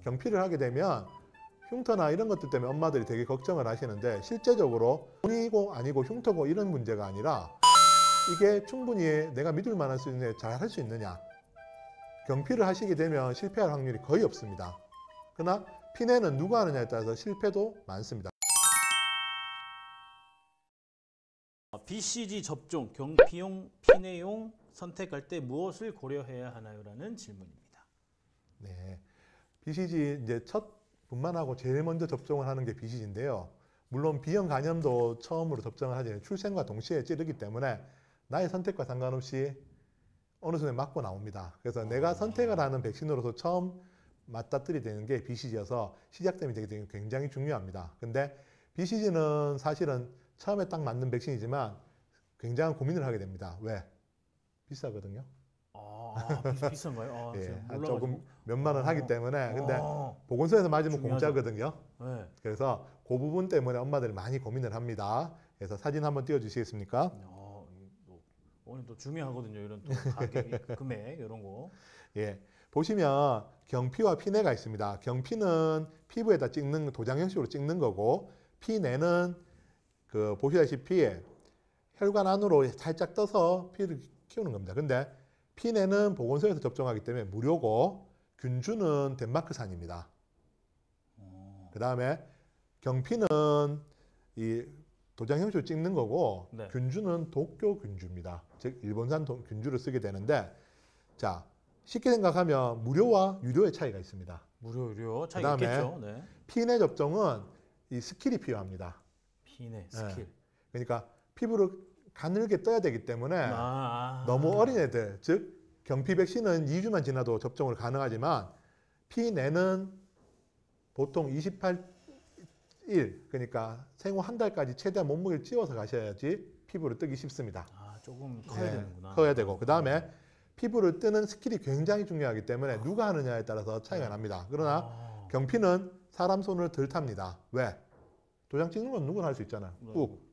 경피를 하게 되면 흉터나 이런 것들 때문에 엄마들이 되게 걱정을 하시는데, 실제적으로 돈이고 아니고 흉터고 이런 문제가 아니라 이게 충분히 내가 믿을 만한 수준에 잘 할 수 있느냐. 경피를 하시게 되면 실패할 확률이 거의 없습니다. 그러나 피내는 누가 하느냐에 따라서 실패도 많습니다. BCG 접종, 경피용, 피내용 선택할 때 무엇을 고려해야 하나요? 라는 질문입니다. 네, BCG 이제 첫 분만하고 제일 먼저 접종을 하는 게 BCG인데요. 물론 비형 간염도 처음으로 접종을 하지 출생과 동시에 찌르기 때문에 나의 선택과 상관없이 어느 순간 맞고 나옵니다. 그래서 내가 선택을 하는 백신으로서 처음 맞닥뜨리게 되는 게 BCG여서 시작점이 되게 굉장히 중요합니다. 근데 BCG는 사실은 처음에 딱 맞는 백신이지만 굉장한 고민을 하게 됩니다. 왜? 비싸거든요. 비싼가요? 예, 조금 몇만 원 하기 때문에. 근데 보건소에서 맞으면 중요하죠. 공짜거든요. 네. 그래서 그 부분 때문에 엄마들이 많이 고민을 합니다. 그래서 사진 한번 띄워주시겠습니까? 오늘 또 중요하거든요. 이런 또 가격, 금액 이런 거. 예, 보시면 경피와 피내가 있습니다. 경피는 피부에다 찍는 도장 형식으로 찍는 거고, 피내는 보시다시피 혈관 안으로 살짝 떠서 피를 키우는 겁니다. 근데 피내는 보건소에서 접종하기 때문에 무료고, 균주는 덴마크산입니다. 그 다음에 경피는 이 도장 형식으로 찍는 거고, 네. 균주는 도쿄 균주입니다. 즉 일본산 균주를 쓰게 되는데, 자, 쉽게 생각하면 무료와 유료의 차이가 있습니다. 무료, 유료 차이가 그다음에 있겠죠. 네. 피내 접종은 이 스킬이 필요합니다. 피내, 스킬. 네. 그러니까 피부를 가늘게 떠야 되기 때문에 너무 어린 애들, 즉 경피 백신은 2주만 지나도 접종을 가능하지만 피내는 보통 28일, 그러니까 생후 한 달까지 최대한 몸무게를 찌워서 가셔야지 피부를 뜨기 쉽습니다. 조금 커야 되는구나. 커야 되고, 그 다음에 피부를 뜨는 스킬이 굉장히 중요하기 때문에 누가 하느냐에 따라서 차이가 납니다. 그러나 경피는 사람 손을 덜 탑니다. 왜? 도장 찍는 건 누구나 할 수 있잖아요. 꾹.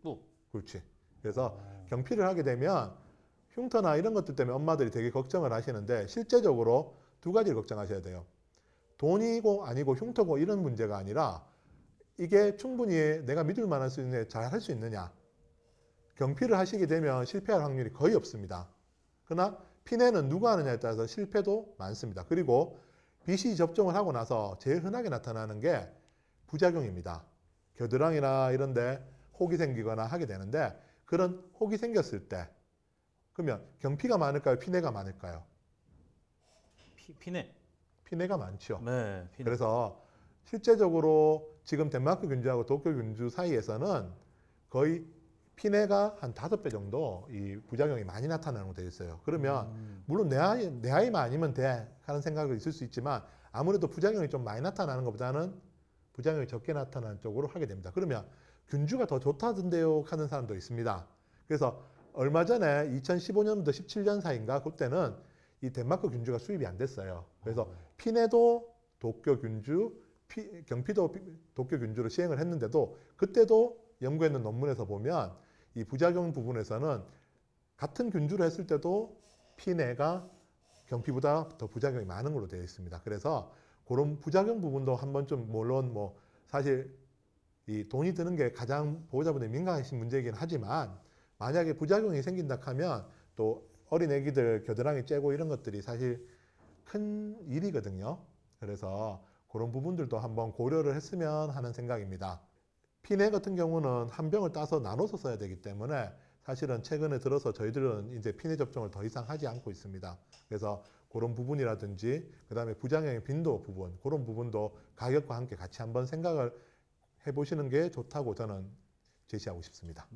그렇지. 그래서 경피를 하게 되면 흉터나 이런 것들 때문에 엄마들이 되게 걱정을 하시는데, 실제적으로 두 가지를 걱정하셔야 돼요. 돈이고 아니고 흉터고 이런 문제가 아니라 이게 충분히 내가 믿을 만한 수준에 잘 할 수 있느냐. 경피를 하시게 되면 실패할 확률이 거의 없습니다. 그러나 피내는 누가 하느냐에 따라서 실패도 많습니다. 그리고 BCG 접종을 하고 나서 제일 흔하게 나타나는 게 부작용입니다. 겨드랑이나 이런 데 혹이 생기거나 하게 되는데, 그런 혹이 생겼을 때 그러면 경피가 많을까요? 피내가 많을까요? 피내. 피내가 많죠. 네, 피내. 그래서 실제적으로 지금 덴마크 균주하고 도쿄 균주 사이에서는 거의 피내가 한 5배 정도 이 부작용이 많이 나타나는 거 되어 있어요. 그러면 물론 내 아이만 아니면 돼 하는 생각이 있을 수 있지만, 아무래도 부작용이 좀 많이 나타나는 것보다는 부작용이 적게 나타나는 쪽으로 하게 됩니다. 그러면 균주가 더 좋다던데요 하는 사람도 있습니다. 그래서 얼마 전에 2015년부터 17년 사이인가, 그때는 이 덴마크 균주가 수입이 안 됐어요. 그래서 피내도 도쿄 균주, 경피도 도쿄 균주로 시행을 했는데도, 그때도 연구했는 논문에서 보면 이 부작용 부분에서는 같은 균주를 했을 때도 피내가 경피보다 더 부작용이 많은 걸로 되어 있습니다. 그래서 그런 부작용 부분도 한번 좀, 물론 뭐 사실 이 돈이 드는 게 가장 보호자분들이 민감하신 문제이긴 하지만, 만약에 부작용이 생긴다 하면 또 어린 애기들 겨드랑이 째고 이런 것들이 사실 큰 일이거든요. 그래서 그런 부분들도 한번 고려를 했으면 하는 생각입니다. 피내 같은 경우는 한 병을 따서 나눠서 써야 되기 때문에 사실은 최근에 들어서 저희들은 이제 피내 접종을 더 이상 하지 않고 있습니다. 그래서 그런 부분이라든지, 그 다음에 부작용의 빈도 부분, 그런 부분도 가격과 함께 같이 한번 생각을 해보시는 게 좋다고 저는 제시하고 싶습니다.